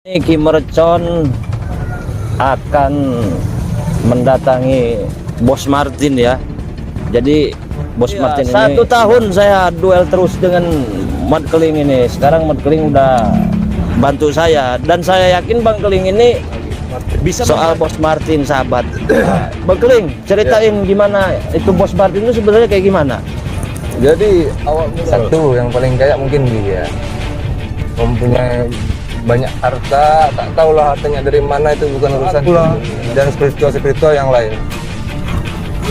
Ki Mercon akan mendatangi Bos Martin ya. Jadi Bos Martin ini 1 tahun saya duel terus dengan Mat Keling ini. Sekarang Mat Keling udah bantu saya dan saya yakin Bang Keling ini bisa soal Bos Martin, sahabat. Bang Keling, ceritain gimana itu Bos Martin itu sebenarnya kayak gimana? Jadi awal satu yang paling kaya mungkin dia mempunyai banyak harta, tak tahulah hartanya dari mana, itu bukan urusan dan spiritual yang lain.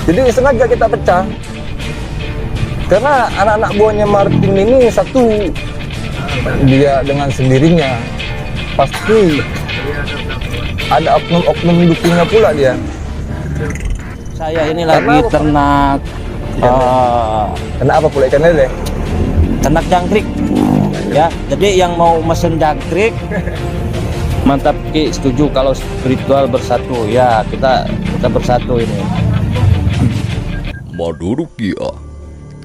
Jadi sengaja kita pecah karena anak-anak buahnya Martin ini satu, dia dengan sendirinya pasti ada oknum-oknum dukungnya pula dia. Saya ini lagi ternak Kenapa pula ikan lele? ternak jangkrik ya. Jadi yang mau mesen jangkrik mantap Ki, setuju kalau spiritual bersatu ya, kita bersatu ini. Madu rukiah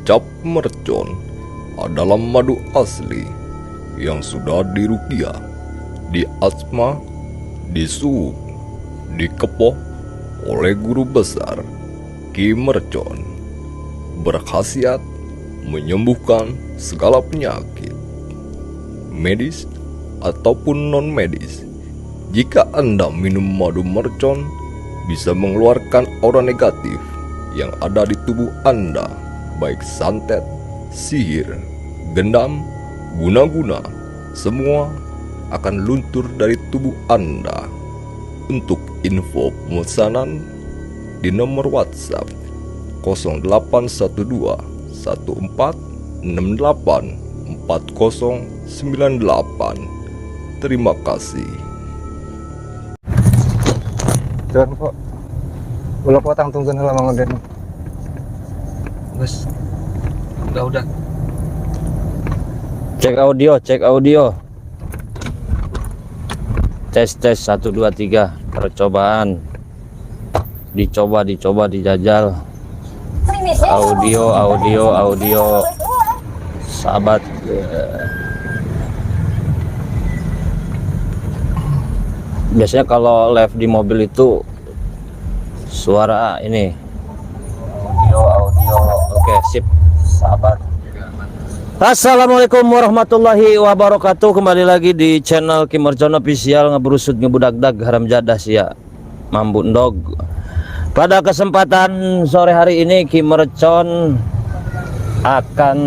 cap mercon adalah madu asli yang sudah dirukiah, diasma, disuuk, dikepoh oleh guru besar Ki Mercon. Berkhasiat menyembuhkan segala penyakit medis ataupun non medis. Jika Anda minum madu mercon, bisa mengeluarkan aura negatif yang ada di tubuh Anda, baik santet, sihir, gendam, guna-guna, semua akan luntur dari tubuh Anda. Untuk info pemesanan di nomor WhatsApp 0812 1468 4098. Terima kasih. Jangan kok. Ulah potang tungguin lah Mang Oden. Bos. Udah. Cek audio. Tes 1 2 3. Percobaan. Dicoba dijajal. Audio. Sahabat. Biasanya kalau live di mobil itu suara ini. Audio. Oke, sip. Sahabat. Assalamualaikum warahmatullahi wabarakatuh. Kembali lagi di channel Ki Mercon Official, ngebrusut ngebudagdag haram jadah sia mambu ndog. Pada kesempatan sore hari ini Ki Mercon akan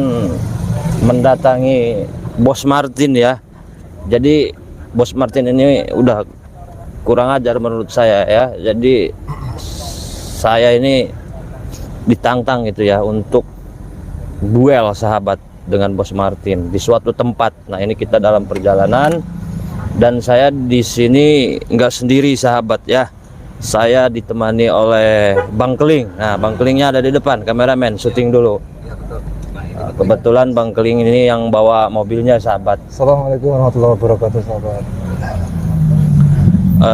mendatangi Bos Martin ya. Jadi Bos Martin ini udah kurang ajar menurut saya ya. Jadi saya ini ditantang gitu ya untuk duel sahabat dengan Bos Martin di suatu tempat. Nah, ini kita dalam perjalanan dan saya di sini nggak sendiri sahabat ya. Saya ditemani oleh Bang Keling. Nah, Bang Kelingnya ada di depan, kameramen syuting dulu. Nah, kebetulan Bang Keling ini yang bawa mobilnya sahabat. Assalamualaikum warahmatullahi wabarakatuh sahabat.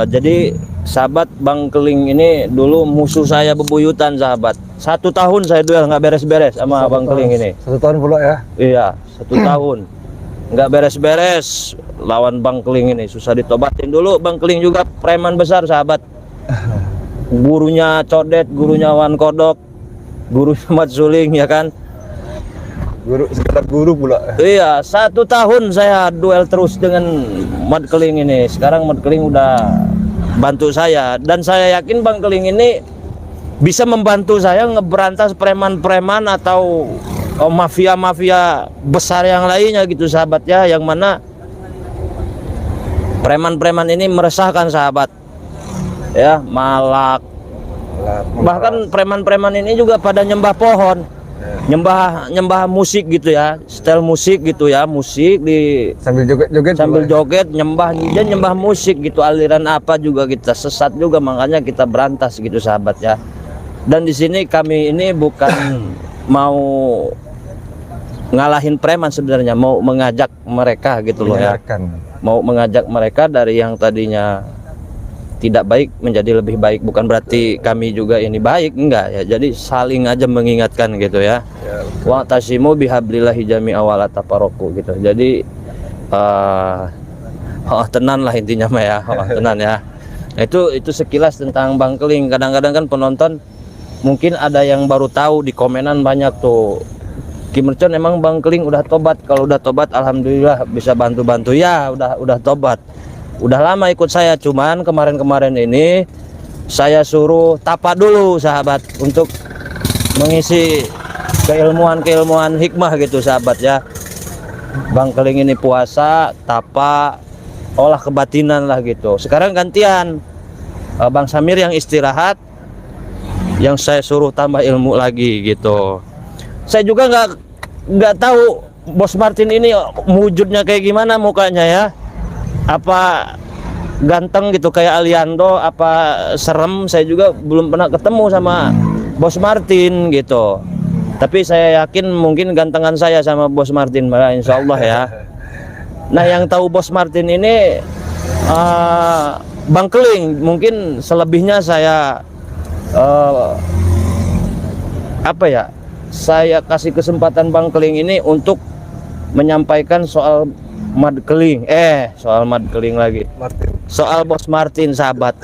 Jadi sahabat, Bang Keling ini dulu musuh saya bebuyutan sahabat. 1 tahun saya duel nggak beres-beres sama Bang Keling ini. 1 tahun pula ya? Iya, 1 tahun nggak beres-beres lawan Bang Keling ini, susah ditobatin. Dulu Bang Keling juga preman besar sahabat. Gurunya Codet, gurunya Wan Kodok, gurunya Mat Suling ya kan. Sekedar guru pula. Iya, 1 tahun saya duel terus dengan Mat Keling ini. Sekarang Mat Keling udah bantu saya dan saya yakin Bang Keling ini bisa membantu saya ngeberantas preman-preman atau mafia-mafia besar yang lainnya gitu sahabat ya, yang mana preman-preman ini meresahkan sahabat ya, malak. Bahkan preman-preman ini juga pada nyembah pohon, nyembah musik gitu ya, style musik gitu ya, musik di sambil joget nyembah musik gitu. Aliran apa juga kita sesat juga, makanya kita berantas gitu sahabat ya. Dan di sini kami ini bukan mau ngalahin preman sebenarnya, mau mengajak mereka gitu loh ya, mau mengajak mereka dari yang tadinya tidak baik menjadi lebih baik. Bukan berarti kami juga ini baik, enggak ya. Jadi saling aja mengingatkan gitu ya. Wa tasimu bihablillahi jami'a wa la tafarraqu gitu. Jadi Oh, tenan lah intinya mah ya. Oh, tenan ya. Nah, itu sekilas tentang Bang Keling. Kadang-kadang kan penonton mungkin ada yang baru tahu, di komenan banyak tuh. Ki Mercon emang Bang Keling udah tobat. Kalau udah tobat alhamdulillah bisa bantu-bantu. Ya, udah tobat. Udah lama ikut saya, cuman kemarin-kemarin ini saya suruh tapa dulu sahabat untuk mengisi keilmuan hikmah gitu sahabat ya. Bang Keling ini puasa, tapa, olah kebatinan lah gitu. Sekarang gantian Bang Samir yang istirahat, yang saya suruh tambah ilmu lagi gitu. Saya juga nggak tahu Bos Martin ini wujudnya kayak gimana mukanya ya. Apa ganteng gitu kayak Aliando, apa serem, saya juga belum pernah ketemu sama Bos Martin gitu. Tapi saya yakin mungkin gantengan saya sama Bos Martin, insya Allah ya. Nah, yang tahu Bos Martin ini Bang Keling, mungkin selebihnya saya apa ya, saya kasih kesempatan Bang Keling ini untuk menyampaikan soal Mad Keling, soal Mad Keling lagi, soal Bos Martin sahabat.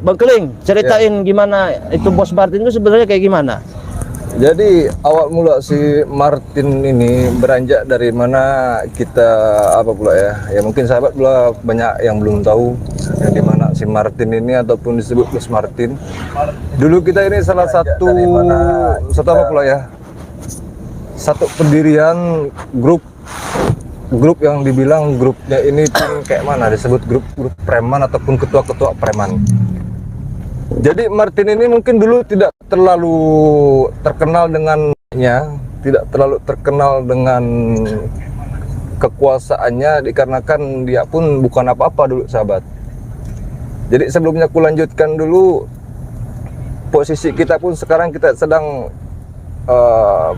Bang Keling, ceritain gimana itu Bos Martin itu sebenarnya kayak gimana? Jadi awal mula si Martin ini beranjak dari mana kita apa pula ya? Ya mungkin sahabat pula banyak yang belum tahu yang di mana si Martin ini ataupun disebut Bos Martin. Dulu kita ini salah satu apa pula ya? Satu pendirian grup yang dibilang grupnya ini pun kayak mana, disebut grup preman ataupun ketua-ketua preman. Jadi Martin ini mungkin dulu tidak terlalu terkenal tidak terlalu terkenal dengan kekuasaannya, dikarenakan dia pun bukan apa-apa dulu sahabat. Jadi sebelumnya aku lanjutkan dulu, posisi kita pun sekarang kita sedang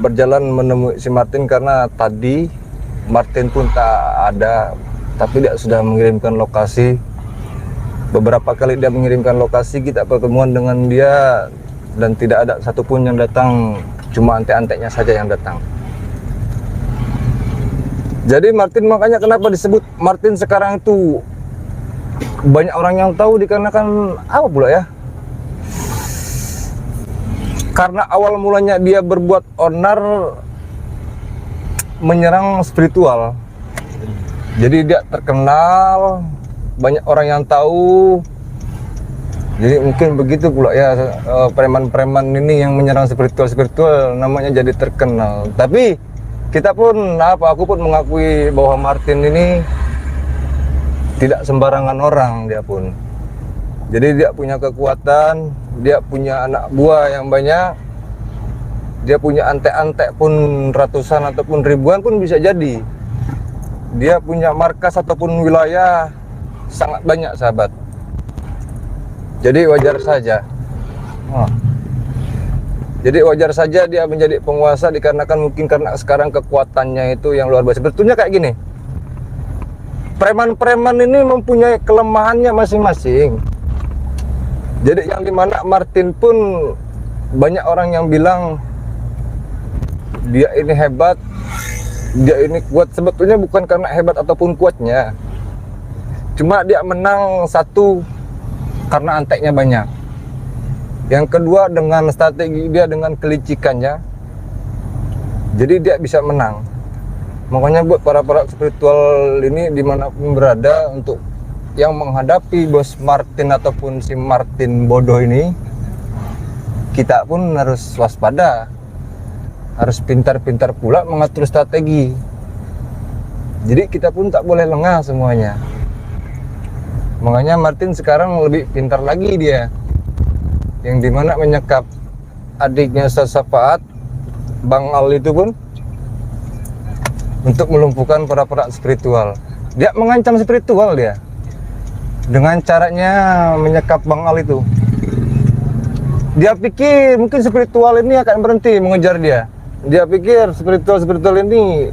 berjalan menemui si Martin, karena tadi Martin pun tak ada, tapi dia sudah mengirimkan lokasi. Beberapa kali dia mengirimkan lokasi, kita pertemuan dengan dia dan tidak ada satupun yang datang, cuma antek-anteknya saja yang datang. Jadi Martin, makanya kenapa disebut Martin sekarang itu banyak orang yang tahu, dikarenakan apa pula ya? Karena awal mulanya dia berbuat onar, menyerang spiritual. Jadi dia terkenal, banyak orang yang tahu. Jadi mungkin begitu pula ya, preman-preman ini yang menyerang spiritual namanya jadi terkenal. Tapi kita pun aku pun mengakui bahwa Martin ini tidak sembarangan orang dia pun. Jadi dia punya kekuatan, dia punya anak buah yang banyak, dia punya antek-antek pun ratusan ataupun ribuan pun bisa jadi. Dia punya markas ataupun wilayah sangat banyak sahabat. Jadi wajar saja. Jadi wajar saja dia menjadi penguasa, dikarenakan mungkin karena sekarang kekuatannya itu yang luar biasa. Betulnya kayak gini, preman-preman ini mempunyai kelemahannya masing-masing. Jadi yang dimana Martin pun banyak orang yang bilang dia ini hebat, dia ini kuat. Sebetulnya bukan karena hebat ataupun kuatnya, cuma dia menang satu karena anteknya banyak. Yang kedua dengan strategi dia, dengan kelicikannya, jadi dia bisa menang. Makanya buat para spiritual ini dimanapun berada, untuk yang menghadapi Bos Martin ataupun si Martin bodoh ini, kita pun harus waspada, harus pintar-pintar pula mengatur strategi. Jadi kita pun tak boleh lengah semuanya. Makanya Martin sekarang lebih pintar lagi dia, yang dimana menyekap adiknya Sasafaat, Bang Al itu pun, untuk melumpuhkan para spiritual. Dia mengancam spiritual dia dengan caranya menyekap Bang Al itu. Dia pikir mungkin spiritual ini akan berhenti mengejar dia. Dia pikir spiritual ini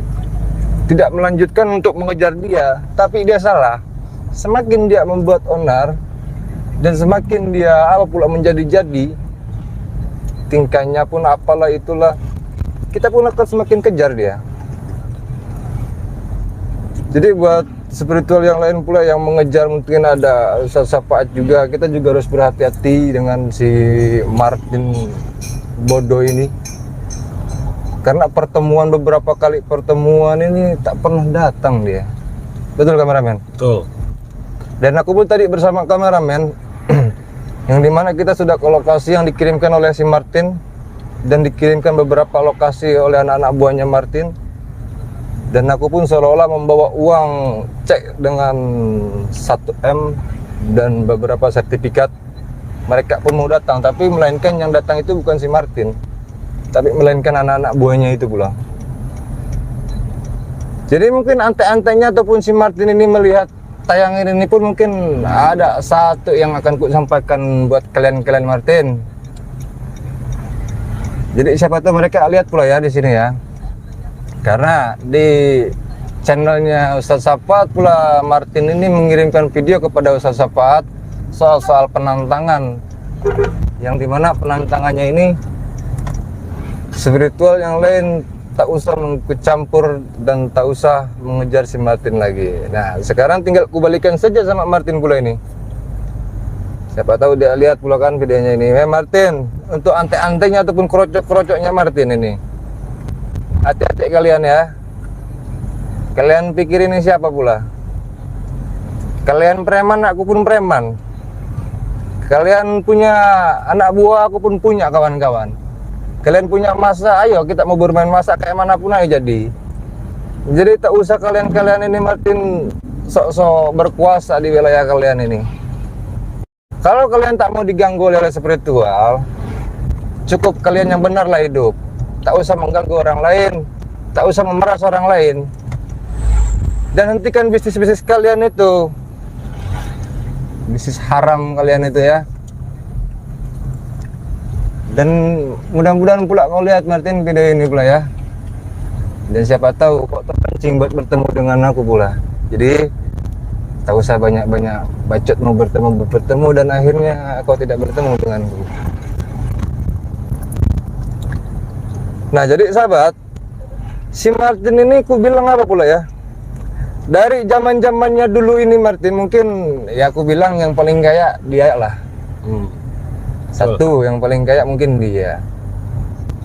tidak melanjutkan untuk mengejar dia, tapi dia salah. Semakin dia membuat onar dan semakin dia menjadi-jadi, tingkahnya pun apalah itulah, kita pun akan semakin kejar dia. Jadi buat spiritual yang lain pula yang mengejar, mungkin ada Ustaz Syafaat juga. Kita juga harus berhati-hati dengan si Martin bodoh ini, karena beberapa kali pertemuan ini tak pernah datang dia. Betul kameramen? Betul. Dan aku pun tadi bersama kameramen yang dimana kita sudah ke lokasi yang dikirimkan oleh si Martin, dan dikirimkan beberapa lokasi oleh anak-anak buahnya Martin. Dan aku pun seolah-olah membawa uang cek dengan 1M dan beberapa sertifikat. Mereka pun mau datang, tapi melainkan yang datang itu bukan si Martin, tapi melainkan anak-anak buahnya itu pula. Jadi mungkin ante-antenya ataupun si Martin ini melihat tayangan ini pun mungkin ada satu yang akan ku sampaikan buat kalian Martin. Jadi siapa tahu mereka lihat pula ya di sini ya. Karena di channelnya Ustaz Syafaat pula Martin ini mengirimkan video kepada Ustaz Syafaat soal penantangan, yang dimana penantangannya ini spiritual yang lain tak usah mencampur dan tak usah mengejar si Martin lagi. Nah sekarang tinggal kubalikan saja sama Martin pula ini. Siapa tahu dia lihat pula kan videonya ini. Martin, untuk ante-antenya ataupun kerocok-kerocoknya Martin ini, hati-hati kalian ya. Kalian pikir ini siapa pula? Kalian preman, aku pun preman. Kalian punya anak buah, aku pun punya kawan-kawan. Kalian punya masa, ayo kita mau bermain masa kayak manapun aja jadi. Jadi tak usah kalian ini Martin sok-sok berkuasa di wilayah kalian ini. Kalau kalian tak mau diganggu oleh spiritual, cukup kalian yang benarlah hidup. Tak usah mengganggu orang lain, tak usah memeras orang lain, dan hentikan bisnis-bisnis kalian itu, bisnis haram kalian itu ya. Dan mudah-mudahan pula kau lihat Martin video ini pula ya. Dan siapa tahu kok terpancing buat bertemu dengan aku pula. Jadi tak usah banyak-banyak bacot mau bertemu dan akhirnya kau tidak bertemu denganku. Nah jadi sahabat, si Martin ini ku bilang apa pula ya, dari zaman-zamannya dulu ini Martin, mungkin ya aku bilang yang paling kaya dia lah. Satu yang paling kaya mungkin dia,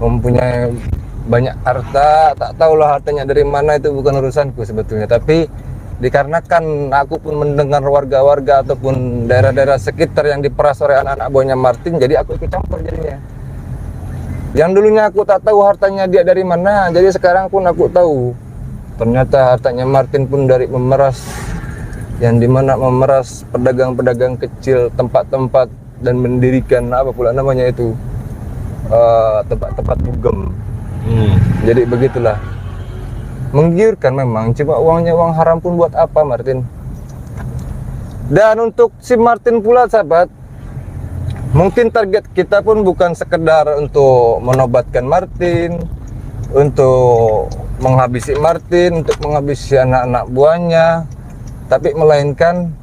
mempunyai banyak harta. Tak tahulah hartanya dari mana, itu bukan urusanku sebetulnya. Tapi dikarenakan aku pun mendengar warga-warga ataupun daerah-daerah sekitar yang diperas oleh anak-anak buahnya Martin, jadi aku ikut campur jadinya. Yang dulunya aku tak tahu hartanya dia dari mana, jadi sekarang pun aku tahu. Ternyata hartanya Martin pun dari memeras, yang dimana memeras pedagang-pedagang kecil, tempat-tempat, dan mendirikan apa pula namanya itu, tempat-tempat dugem. Jadi begitulah, menggiurkan memang. Coba uangnya uang haram pun buat apa Martin? Dan untuk si Martin pula sahabat, mungkin target kita pun bukan sekedar untuk menobatkan Martin, untuk menghabisi Martin, untuk menghabisi anak-anak buahnya, tapi melainkan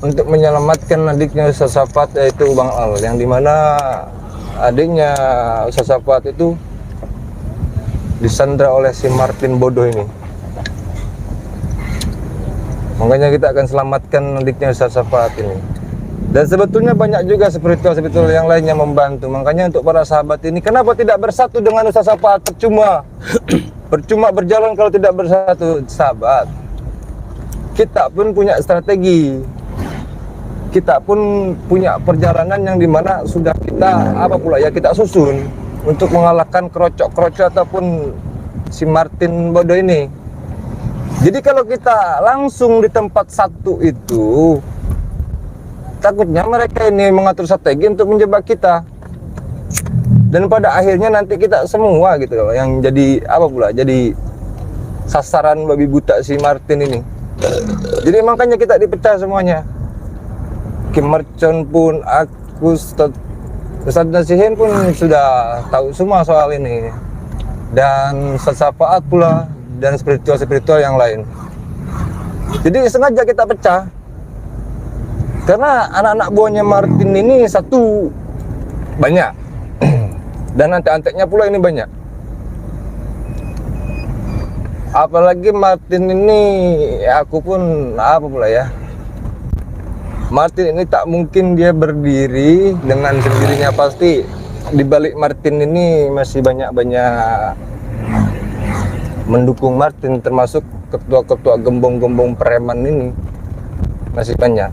untuk menyelamatkan adiknya Ustaz Syafaat, yaitu Bang Al, yang dimana adiknya Ustaz Syafaat itu disandra oleh si Martin bodoh ini. Makanya kita akan selamatkan adiknya Ustaz Syafaat ini. Dan sebetulnya banyak juga spiritual yang lainnya membantu. Makanya untuk para sahabat ini, kenapa tidak bersatu dengan Ustaz Syafaat? Percuma berjalan kalau tidak bersatu sahabat. Kita pun punya strategi, kita pun punya perjalanan yang dimana sudah kita kita susun untuk mengalahkan kerocok-kerocok ataupun si Martin bodoh ini. Jadi kalau kita langsung di tempat satu itu, takutnya mereka ini mengatur strategi untuk menjebak kita, dan pada akhirnya nanti kita semua gitu loh yang jadi jadi sasaran babi buta si Martin ini. Jadi makanya kita dipecah semuanya. Kim Mercon pun, aku, Ustaz Nasihin pun sudah tahu semua soal ini, dan Ustaz Syafaat pula, dan spiritual yang lain. Jadi sengaja kita pecah, karena anak-anak buahnya Martin ini satu banyak, dan antek-anteknya pula ini banyak. Apalagi Martin ini, aku pun apa pula ya, Martin ini tak mungkin dia berdiri dengan sendirinya, pasti di balik Martin ini masih banyak-banyak mendukung Martin, termasuk ketua-ketua gembong-gembong preman ini masih banyak.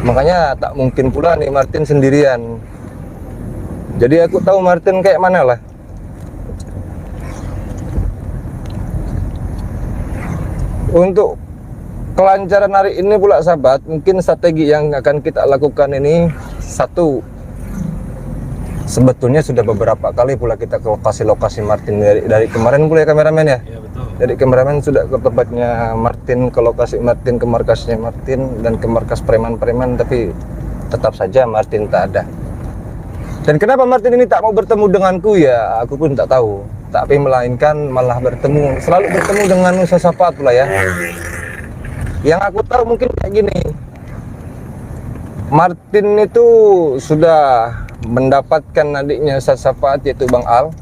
Makanya tak mungkin pula nih Martin sendirian. Jadi aku tahu Martin kayak mana lah. Untuk kelancaran hari ini pula sahabat, mungkin strategi yang akan kita lakukan ini, satu, sebetulnya sudah beberapa kali pula kita ke lokasi-lokasi Martin dari kemarin pula ya kameramen ya? Iya betul. Jadi kameramen sudah ke tempatnya Martin, ke lokasi Martin, ke markasnya Martin, dan ke markas preman-preman, tapi tetap saja Martin tak ada. Dan kenapa Martin ini tak mau bertemu denganku ya, aku pun tak tahu. Tapi melainkan malah selalu bertemu dengan Nusa Sapaat pula ya. Yang aku tahu mungkin kayak gini, Martin itu sudah mendapatkan adiknya Nusa Sapaat yaitu Bang Al.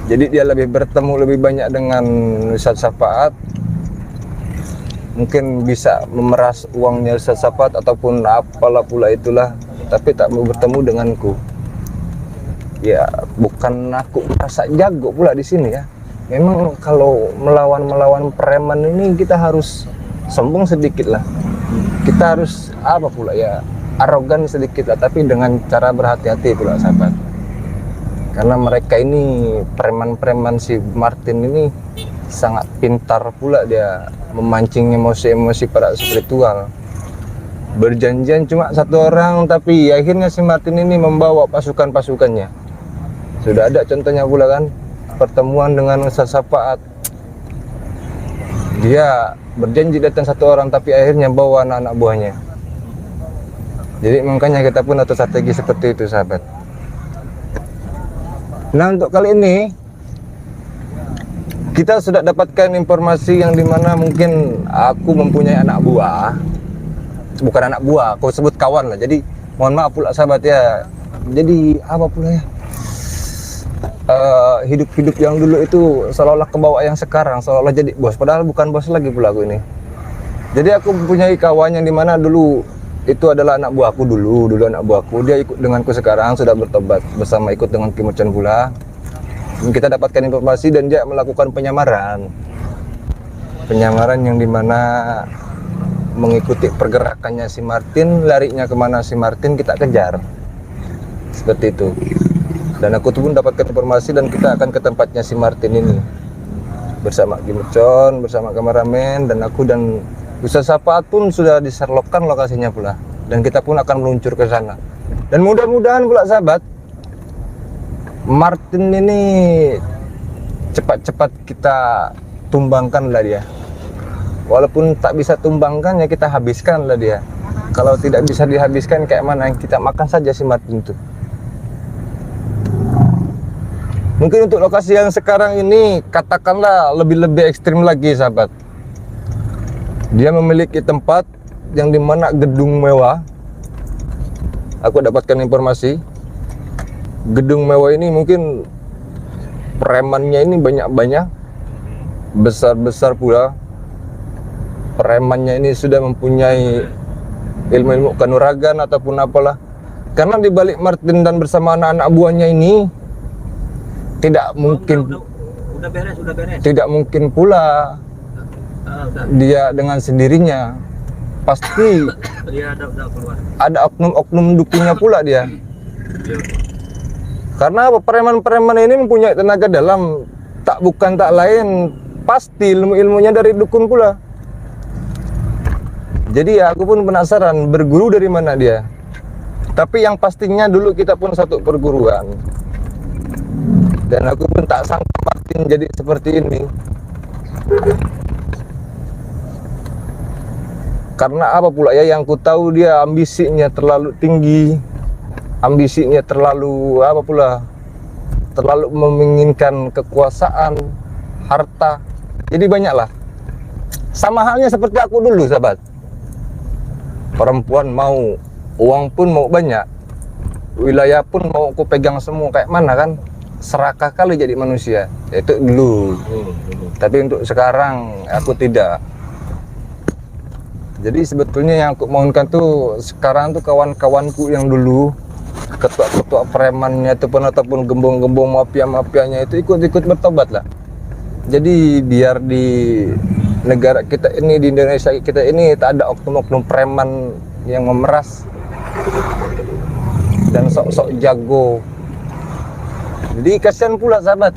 Jadi dia lebih banyak dengan Nusa Sapaat. Mungkin bisa memeras uangnya Nusa Sapaat ataupun apalah pula itulah, tapi tak mau bertemu denganku. Ya bukan aku merasa jago pula di sini ya. Memang kalau melawan preman ini kita harus sombong sedikit lah. Kita harus apa pula ya, arogan sedikit lah, tapi dengan cara berhati-hati pula sahabat. Karena mereka ini preman-preman si Martin ini sangat pintar pula dia memancing emosi-emosi para spiritual. Berjanjian cuma satu orang, tapi akhirnya si Martin ini membawa pasukan-pasukannya. Sudah ada contohnya pula kan, pertemuan dengan Nusa Sapaat. Dia berjanji datang satu orang, tapi akhirnya bawa anak-anak buahnya. Jadi makanya kita pun atur strategi seperti itu sahabat. Nah untuk kali ini kita sudah dapatkan informasi yang dimana mungkin aku mempunyai anak buah. Bukan anak buah, aku sebut kawan lah. Jadi mohon maaf pula sahabat ya. Jadi apa pula ya, hidup-hidup yang dulu itu seolah-olah kebawa yang sekarang, seolah-olah jadi bos, padahal bukan bos lagi pula aku ini. Jadi aku mempunyai kawan yang dimana dulu itu adalah anak buahku dulu anak buahku, dia ikut denganku sekarang sudah bertobat bersama ikut dengan Kim Chan pula. Dan kita dapatkan informasi dan dia melakukan penyamaran yang dimana mengikuti pergerakannya si Martin, larinya kemana si Martin kita kejar seperti itu. Dan aku pun dapatkan informasi dan kita akan ke tempatnya si Martin ini bersama Gimcon, bersama kameramen, dan aku dan Nusa Sapaat pun sudah diserlokkan lokasinya pula, dan kita pun akan meluncur ke sana. Dan mudah-mudahan pula sahabat, Martin ini cepat-cepat kita tumbangkan lah dia. Walaupun tak bisa tumbangkan ya kita habiskan lah dia. Kalau tidak bisa dihabiskan kayak mana, kita makan saja si Martin itu. Mungkin untuk lokasi yang sekarang ini katakanlah lebih ekstrim lagi sahabat. Dia memiliki tempat yang dimana gedung mewah. Aku dapatkan informasi gedung mewah ini mungkin premannya ini banyak-banyak, besar-besar pula. Premannya ini sudah mempunyai ilmu-ilmu kanuragan ataupun apalah. Karena di balik Martin dan bersama anak-anak buahnya ini tidak mungkin tidak mungkin pula dia dengan sendirinya, pasti ada oknum-oknum dukungnya pula dia. Karena preman-preman ini mempunyai tenaga dalam, tak lain pasti ilmu-ilmunya dari dukun pula. Jadi ya aku pun penasaran berguru dari mana dia. Tapi yang pastinya dulu kita pun satu perguruan. Dan aku pun tak sangka Martin jadi seperti ini. Karena apa pula ya, yang ku tahu dia ambisinya terlalu tinggi. Ambisinya terlalu apa pula? Terlalu menginginkan kekuasaan, harta. Jadi banyaklah. Sama halnya seperti aku dulu, sahabat. Perempuan mau, uang pun mau banyak. Wilayah pun mau aku pegang semua, kayak mana kan? serakah kali jadi manusia. Itu dulu. Tapi untuk sekarang aku tidak. Jadi sebetulnya yang aku mohonkan tuh sekarang tuh kawan-kawanku yang dulu ketua-ketua premannya ataupun gembong-gembong mafia-mafianya itu ikut-ikut bertobat lah. Jadi biar di negara kita ini, di Indonesia kita ini tak ada oknum-oknum preman yang memeras dan sok-sok jago. Jadi kasihan pula sahabat,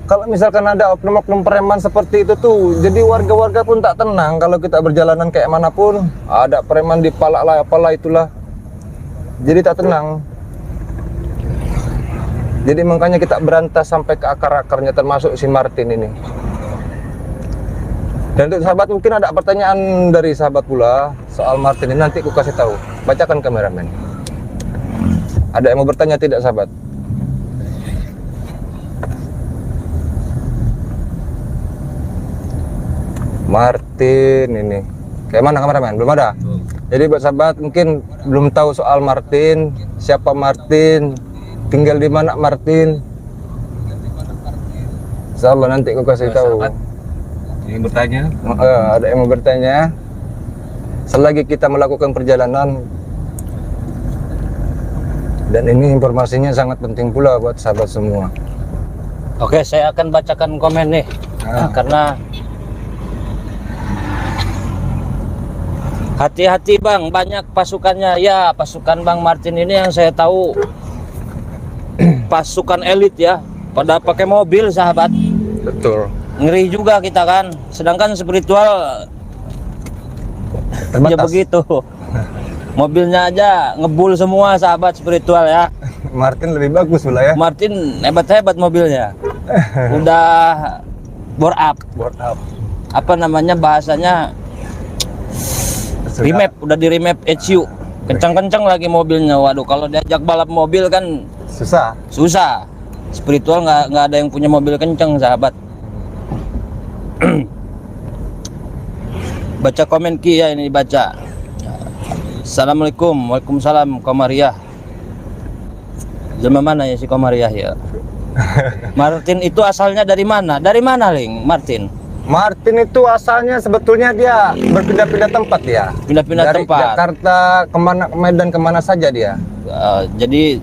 kalau misalkan ada oknum-oknum preman seperti itu tuh, jadi warga-warga pun tak tenang. Kalau kita berjalanan kayak manapun, ada preman di palak lah, apalah itulah, jadi tak tenang. Jadi makanya kita berantas sampai ke akar-akarnya, termasuk si Martin ini. Dan untuk sahabat mungkin ada pertanyaan dari sahabat pula soal Martin ini, nanti aku kasih tahu. Bacakan kameramen. Ada yang mau bertanya tidak sahabat? Martin ini kayak mana kameramen? Belum ada. Jadi buat sahabat mungkin belum tahu soal Martin, siapa Martin, tinggal di mana Martin, sahabat nanti aku kasih tahu. Yang bertanya? Ada yang mau bertanya? Selagi kita melakukan perjalanan, dan ini informasinya sangat penting pula buat sahabat semua. Oke, saya akan bacakan komen nih. Karena hati-hati Bang, banyak pasukannya. Ya, pasukan Bang Martin ini yang saya tahu pasukan elit ya, pada pakai mobil sahabat. Betul. Ngeri juga kita kan, sedangkan spiritual ya begitu. Mobilnya aja ngebul semua sahabat spiritual ya. Martin lebih bagus pula ya. Martin hebat-hebat mobilnya. Udah bore up. Board up. Apa namanya bahasanya? Remap, udah di remap HU. Kencang-kencang lagi mobilnya. Waduh, kalau diajak balap mobil kan susah. Spiritual nggak ada yang punya mobil kencang sahabat. Baca komen Ki ya, ini dibaca. Assalamualaikum. Waalaikumsalam Komariah. Jelma mana ya si Komariah ya? Martin itu asalnya dari mana? Dari mana Ling? Martin itu asalnya sebetulnya dia berpindah-pindah tempat ya. pindah-pindah Dari tempat. Jakarta kemana, Medan kemana saja dia. Jadi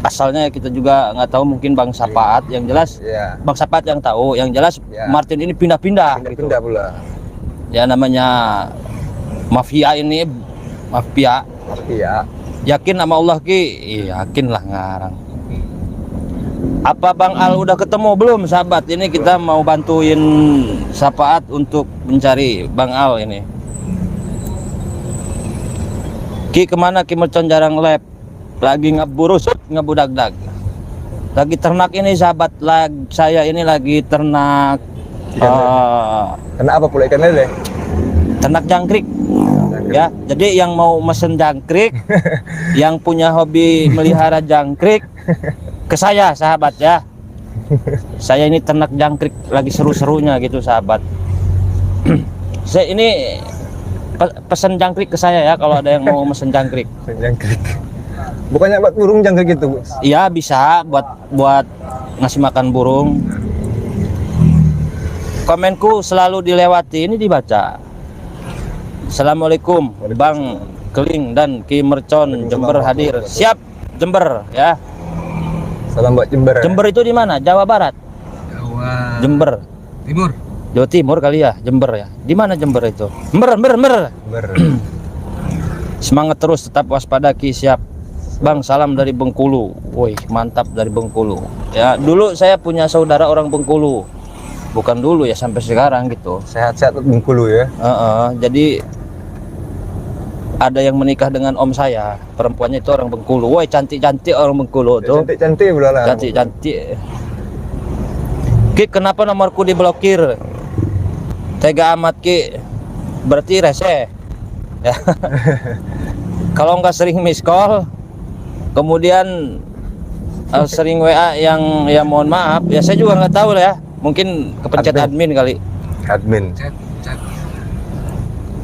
asalnya kita juga nggak tahu, mungkin Bang Sapaat yang jelas. Ya. Bang Sapaat yang tahu, yang jelas Ya. Martin ini pindah-pindah gitu. Pindah pula. Ya namanya mafia ini, mafia. Iya. Yakin sama Allah Ki? Iya, yakin lah ngarang. Apa Bang Al udah ketemu belum sahabat? Ini kita mau bantuin Sapaat untuk mencari Bang Al ini. Ki kemana Ki Mercon jarang lab? Lagi ngeburus, ngebudagdag. Lagi ternak ini sahabat, saya ini lagi ternak Kenapa pula ikan lele? ternak jangkrik. Ya, jadi yang mau mesen jangkrik, yang punya hobi melihara jangkrik, ke saya sahabat ya. Saya ini ternak jangkrik lagi seru-serunya gitu sahabat. Saya ini pesan jangkrik ke saya ya kalau ada yang mau mesen jangkrik. Jangkrik. Bukannya buat burung jangkrik gitu, Bos? Iya bisa buat ngasih makan burung. Komenku selalu dilewati, ini dibaca. Assalamualaikum Bang Keling dan Ki Mercon Jember hadir. Siap Jember ya. Salam buat Jember. Jember itu di mana? Jawa Barat. Jawa Jember. Timur. Jawa Timur kali ya, Jember ya. Di mana Jember itu? Jember. Jember. Semangat terus, tetap waspada Ki, siap. Bang, salam dari Bengkulu. Woi, mantap dari Bengkulu. Ya, dulu saya punya saudara orang Bengkulu. Bukan dulu ya, sampai sekarang gitu. Sehat-sehat Bengkulu ya. Jadi ada yang menikah dengan om saya, perempuannya itu orang Bengkulu. Woi, cantik-cantik orang Bengkulu tuh. Cantik-cantik pula lah. Cantik-cantik. Ki, kenapa nomorku diblokir? Tega amat Ki. Berarti rese. Ya. Kalau nggak sering miss call, kemudian sering WA yang ya mohon maaf, ya saya juga nggak tahu lah ya. Mungkin kepencet admin kali. Admin. Chat.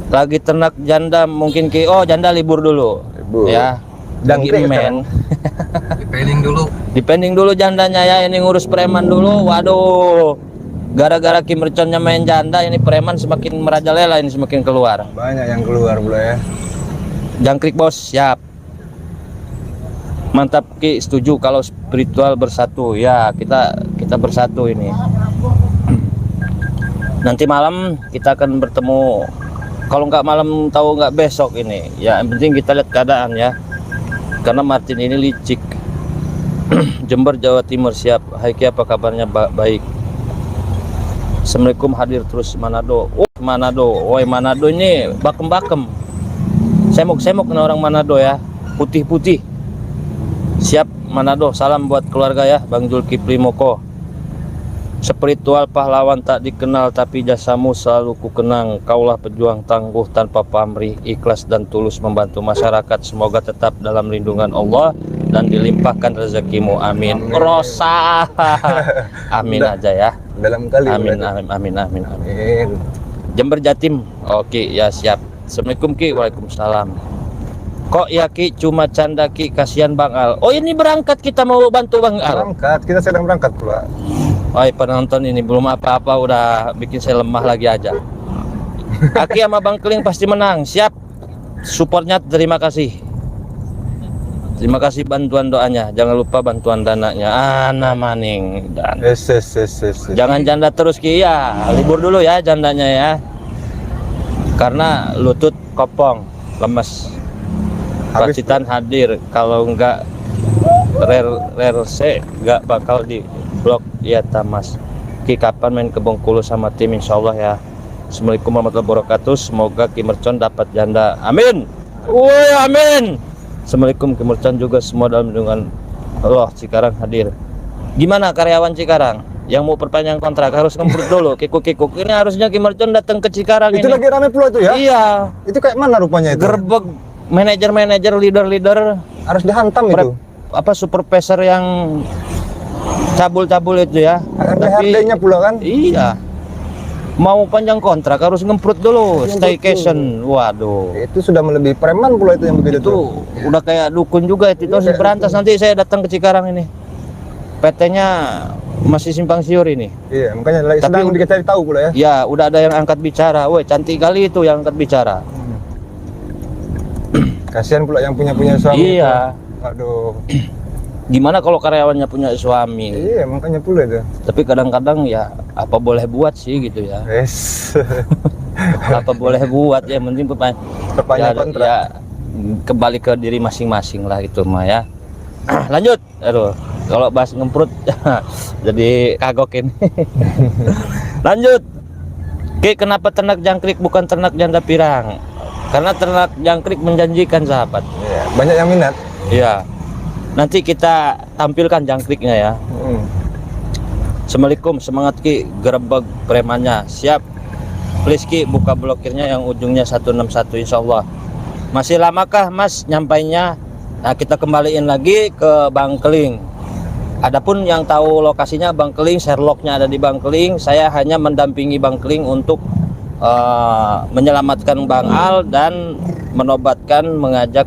Lagi ternak janda mungkin Ki. Oh, janda libur dulu. Libur. Ya. Jangkrik Lagi men. Dipelling dulu. Dipending dulu jandanya ya, ini ngurus preman dulu. Waduh, gara-gara Ki Merconnya main janda, ini preman semakin merajalela, ini semakin keluar. Banyak yang keluar pula ya. Jangkrik bos, siap. Mantap Ki, setuju kalau spiritual bersatu. Ya, kita bersatu ini. Nanti malam kita akan bertemu. Kalau nggak malam tahu nggak besok ini. Ya, yang penting kita lihat keadaan ya. Karena Martin ini licik. Jember, Jawa Timur, siap. Hai Ki, apa kabarnya? Baik. Assalamualaikum, hadir terus Manado. Oh, Manado. Woi, Manado ini bakem-bakem. Semok-semok nih orang Manado ya. Putih-putih. Siap Manado. Salam buat keluarga ya, Bang Zulkifli Moko. Spiritual pahlawan tak dikenal, tapi jasamu selalu kukenang. Kaulah pejuang tangguh tanpa pamrih, ikhlas dan tulus membantu masyarakat. Semoga tetap dalam lindungan Allah dan dilimpahkan rezekimu. Amin. Rosa. Amin aja ya. Dalam kali. Amin, amin. Jember, Jatim. Oke ya, siap. Assalamualaikum Ki. Waalaikumsalam. Kok ya Ki, cuma canda Ki, kasihan Bang Al. Oh, ini berangkat, kita mau bantu Bang Al. Berangkat, kita sedang berangkat pula. Oi, penonton ini belum apa-apa udah bikin saya lemah lagi aja. Aki sama Bang Keling pasti menang. Siap. Supportnya terima kasih. Terima kasih bantuan doanya. Jangan lupa bantuan dananya. Ana maning dan. Yes. Jangan janda terus Ki ya. Libur dulu ya jandanya ya. Karena lutut kopong, lemes. Habis. Pacitan hadir. Kalau enggak rerse enggak bakal di blok ya Tamas. Ki, kapan main ke Bengkulu sama tim, insyaallah ya. Assalamualaikum warahmatullahi wabarakatuh. Semoga Ki Mercon dapat janda. Amin. Woi, amin. Assalamualaikum Ki Mercon juga, semua dalam lindungan Allah. Cikarang hadir. Gimana karyawan Cikarang yang mau perpanjang kontrak? Harus ngemprut dulu. Kikuk. Ini harusnya Ki Mercon datang ke Cikarang. Itu ini lagi rame pula itu ya? Iya. Itu kayak mana rupanya itu? Gerbek manajer, leader Harus dihantam itu. Apa supervisor yang cabul itu ya. HRD-nya pula kan? Iya. Mau panjang kontrak harus ngemprut dulu, staycation. Waduh. Itu sudah melebihi preman pula itu yang begitu Itu tuh. udah kayak dukun juga itu harus berantas. Nanti saya datang ke Cikarang ini. PT-nya masih simpang siur ini. Iya, makanya lagi Tapi sedang dicari tahu pula ya. Ya, udah ada yang angkat bicara. Woi, cantik kali itu yang angkat bicara. Kasihan pula yang punya suami. Iya. Aduh. Gimana kalau karyawannya punya suami? Iya, makanya pula itu. Tapi kadang-kadang ya apa boleh buat sih gitu ya. Yes. Apa boleh buat ya, yang penting Perpanjang kontrak. ya kembali ke diri masing-masing lah itu mah ya. Lanjut. Aduh, kalau bahas ngemprut jadi kagok ini. Lanjut. Ki, kenapa ternak jangkrik bukan ternak janda pirang? Karena ternak jangkrik menjanjikan, sahabat. Iya, banyak yang minat. Iya. Nanti kita tampilkan jangkriknya ya. Assalamualaikum, semangat Ki, gerebek premannya. Siap. Please Ki, buka blokirnya yang ujungnya 161 insyaallah. Masih lamakah Mas nyampainya? Nah, kita kembaliin lagi ke Bang Keling. Adapun yang tahu lokasinya Bang Keling, Sherlocknya ada di Bang Keling. Saya hanya mendampingi Bang Keling untuk menyelamatkan Bang Al dan menobatkan, mengajak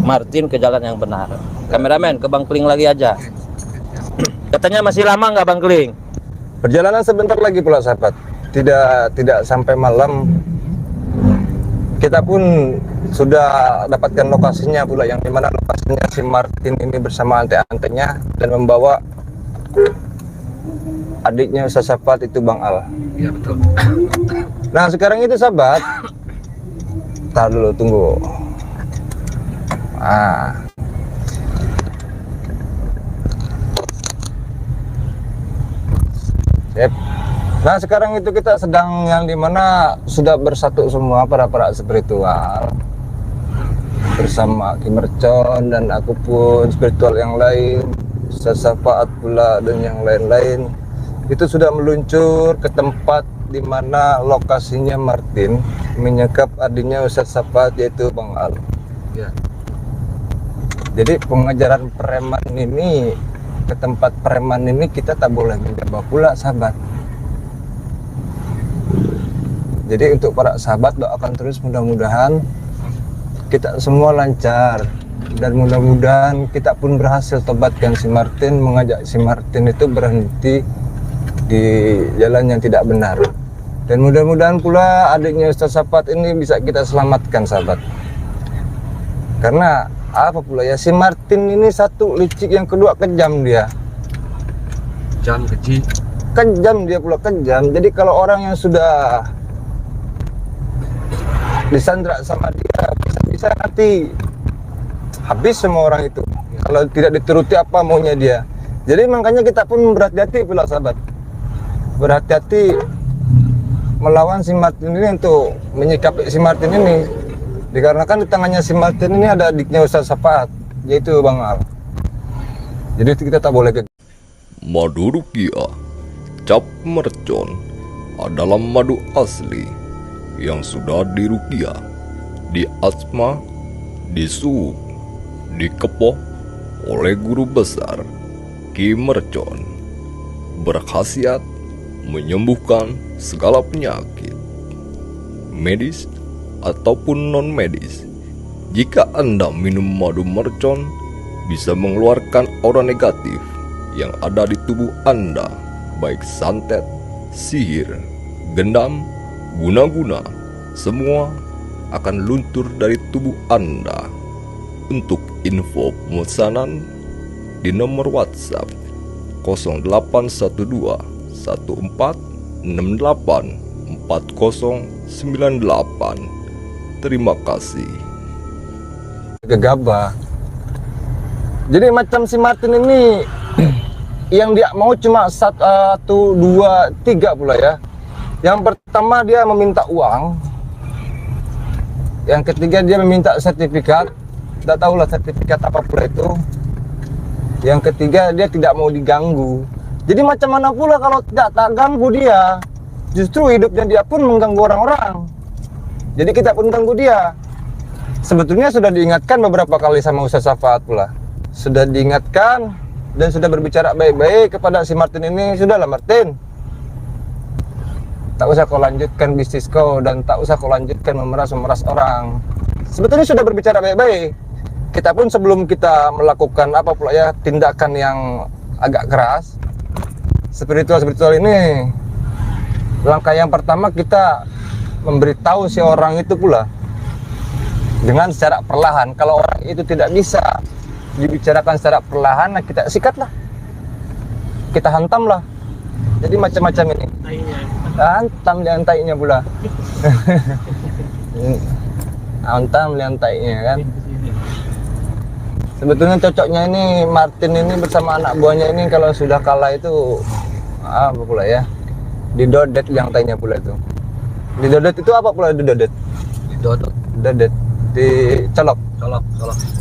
Martin ke jalan yang benar. Kameramen ke Bang Keling lagi aja. Katanya masih lama nggak Bang Keling? Perjalanan sebentar lagi pula sahabat. Tidak sampai malam. Kita pun sudah dapatkan lokasinya pula, yang dimana lokasinya si Martin ini bersama ante-antenya dan membawa adiknya Ustaz Syafat, itu Bang Al. Iya betul. Nah sekarang itu sahabat, tar dulu, tunggu. Sip. Nah sekarang itu kita sedang yang dimana sudah bersatu semua para spiritual bersama Ki Mercon dan aku pun spiritual yang lain, Ustaz Syafat pula dan yang lain-lain. Itu sudah meluncur ke tempat di mana lokasinya Martin menyekap adiknya Ustaz Syafat, yaitu Bang Al. Ya. Jadi pengajaran preman ini, ke tempat preman ini kita tak boleh mencoba pula sahabat. Jadi untuk para sahabat, doakan terus mudah-mudahan kita semua lancar dan mudah-mudahan kita pun berhasil tobatkan si Martin, mengajak si Martin itu berhenti di jalan yang tidak benar. Dan mudah-mudahan pula adiknya Ustaz Sapat ini bisa kita selamatkan, sahabat. Karena apa pula ya, si Martin ini satu licik, yang kedua kejam dia. Jam kecil. Kejam dia pula, kejam. Jadi kalau orang yang sudah disandra sama dia, bisa nanti habis semua orang itu kalau tidak dituruti apa maunya dia. Jadi makanya kita pun berhati-hati pula, sahabat. Berhati-hati melawan si Martin ini, untuk menyikapi si Martin ini. Dikarenakan di tangannya si Martin ini ada adiknya Ustaz Sapat, yaitu Bang Al. Jadi kita tak boleh Madu Rukia Cap Mercon adalah madu asli yang sudah dirukia, diasma, disuuk, dikepoh oleh guru besar Ki Mercon. Berkhasiat menyembuhkan segala penyakit, medis ataupun non-medis. Jika Anda minum madu mercon, bisa mengeluarkan aura negatif yang ada di tubuh Anda, baik santet, sihir, gendam, guna-guna, semua akan luntur dari tubuh Anda. Untuk info pemesanan di nomor WhatsApp 0812 1468 4098. Terima kasih. gegabah. Jadi macam si Martin ini yang dia mau cuma 1, 2, 3 pula ya. Yang pertama dia meminta uang, yang ketiga dia meminta sertifikat, tidak tahulah sertifikat apa pula itu. Yang ketiga dia tidak mau diganggu. Jadi macam mana pula kalau tidak tak ganggu dia, justru hidupnya dia pun mengganggu orang-orang. Jadi kita pun ganggu dia. Sebetulnya sudah diingatkan beberapa kali sama Ustaz Sapat pula. Sudah diingatkan dan sudah berbicara baik-baik kepada si Martin ini. Sudahlah Martin, tak usah kau lanjutkan bisnis kau, dan tak usah kau lanjutkan memeras orang. Sebetulnya sudah berbicara baik-baik. Kita pun sebelum kita melakukan apa pula ya, tindakan yang agak keras, spiritual ini, langkah yang pertama kita memberitahu si orang itu pula dengan secara perlahan. Kalau orang itu tidak bisa dibicarakan secara perlahan, nah kita sikatlah, kita hantamlah. Jadi macam-macam ini. Hantam liantainya pula. Hantam liantainya kan. Sebetulnya cocoknya ini Martin ini bersama anak buahnya ini kalau sudah kalah itu apa pula ya? Didodet liantainya pula itu. Didodet itu apa pula didodet? Didodot. Dodet. Dicolok. Colok.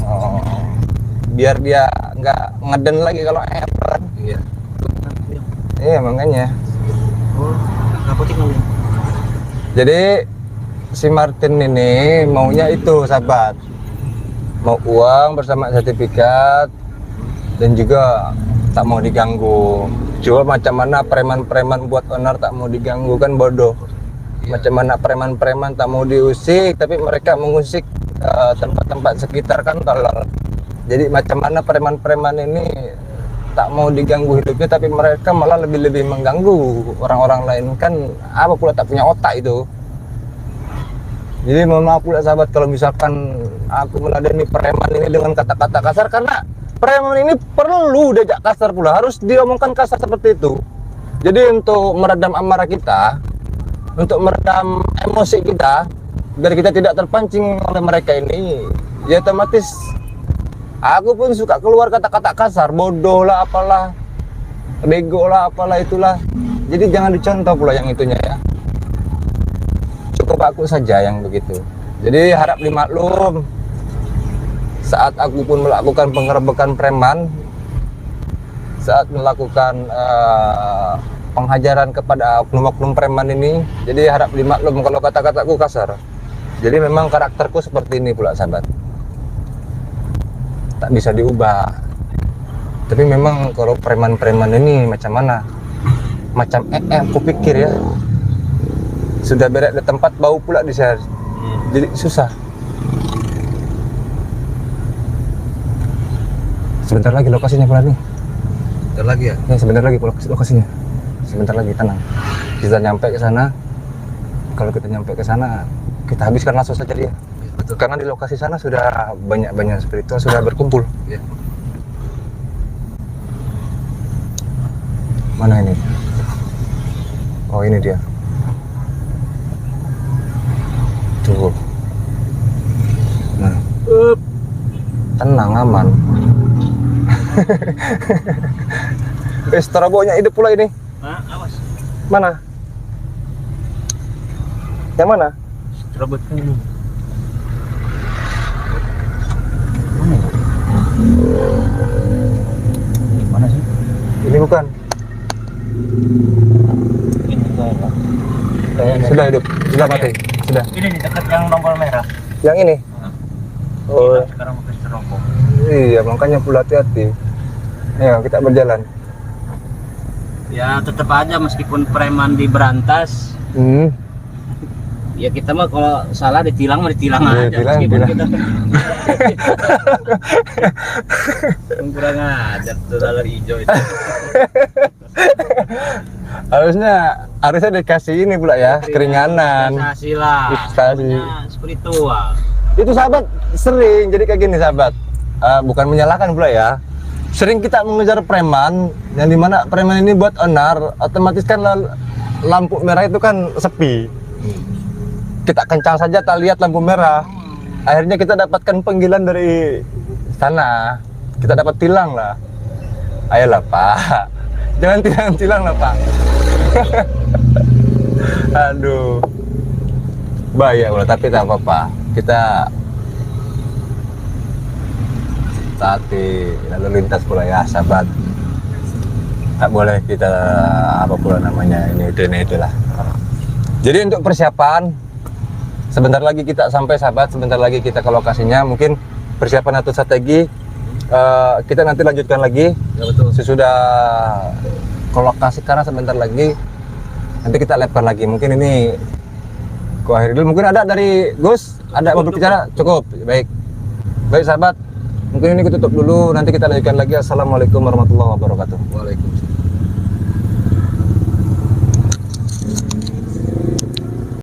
Oh. Biar dia nggak ngeden lagi kalau kan. Iya. Iya makanya. Oh, narkotik namanya. Jadi si Martin ini maunya itu, sahabat. Mau uang bersama sertifikat dan juga tak mau diganggu. Coba macam mana preman-preman buat owner tak mau diganggu, kan bodoh. Macam mana preman-preman tak mau diusik tapi mereka mengusik tempat-tempat sekitar, kan tolol. Jadi macam mana preman-preman ini tak mau diganggu hidupnya tapi mereka malah lebih-lebih mengganggu orang-orang lain, kan apa pula tak punya otak itu. Jadi mohon maaf pula sahabat kalau misalkan aku meladeni preman ini dengan kata-kata kasar, karena preman ini perlu diajak kasar pula, harus diomongkan kasar seperti itu. Jadi untuk meredam amarah kita, untuk meredam emosi kita, biar kita tidak terpancing oleh mereka ini, ya otomatis aku pun suka keluar kata-kata kasar, bodoh lah apalah, bego lah apalah itulah. Jadi jangan dicontoh pula yang itunya ya. Cukup aku saja yang begitu. Jadi harap dimaklum saat aku pun melakukan penggerebekan preman, saat melakukan penghajaran kepada oknum-oknum preman ini. Jadi harap dimaklum kalau kata-kataku kasar. Jadi memang karakterku seperti ini pula sahabat, tak bisa diubah. Tapi memang kalau preman-preman ini macam mana, macam aku pikir ya, sudah beres di tempat bau pula di share. Jadi susah. Sebentar lagi lokasinya pula nih. Bentar lagi ya. Nih sebentar lagi lokasinya. Sebentar lagi, tenang. Kita nyampe ke sana. Kalau kita nyampe ke sana, kita habiskan langsung saja dia. Iya, betul. Karena di lokasi sana sudah banyak spiritual sudah berkumpul. Iya. Mana ini? Oh, ini dia. Tuh. Nah. Tenang, aman. Strobonya hidup pula ini. Awas. Mana? Yang mana? Robot ini. Mana sih? Ini bukan. Ini kayaknya. Sudah hidup, sudah mati, sudah. Ini di dekat yang tombol merah. Yang ini? Oh, Sekarang mau ke Serongkong. iya, makanya pula hati-hati. Ayo, kita berjalan. Ya tetap aja meskipun preman diberantas, ya kita mah kalau salah ditilang mah ditilang Iya, aja tilang, meskipun tilang. kita kurang ajar tuh dalar hijau itu. Harusnya dikasih ini pula ya, keringanan. Dispensasi lah. Dispensasi. Namanya spiritual. Itu sahabat sering jadi kayak gini sahabat. Bukan menyalahkan pula ya. Sering kita mengejar preman, yang dimana preman ini buat onar, otomatis kan lampu merah itu kan sepi. Kita kencang saja tak lihat lampu merah. Akhirnya kita dapatkan panggilan dari sana. Kita dapat tilang lah. Ayolah Pak, jangan tilang lah Pak. Aduh, bahaya pula, tapi tak apa-apa. Kita taati lalu lintas pula ya sahabat. Tak boleh kita apa pula namanya ini itulah. Jadi untuk persiapan sebentar lagi kita sampai sahabat, sebentar lagi kita ke lokasinya. Mungkin persiapan atau strategi kita nanti lanjutkan lagi. Ya betul. Sesudah ke lokasi karena sebentar lagi nanti kita live lagi. Mungkin ini ku akhiri dulu. Mungkin ada dari Gus, ada mau berbicara? Cukup. Baik sahabat, mungkin ini kita tutup dulu, nanti kita lanjutkan lagi. Assalamualaikum warahmatullahi wabarakatuh. Waalaikumsalam.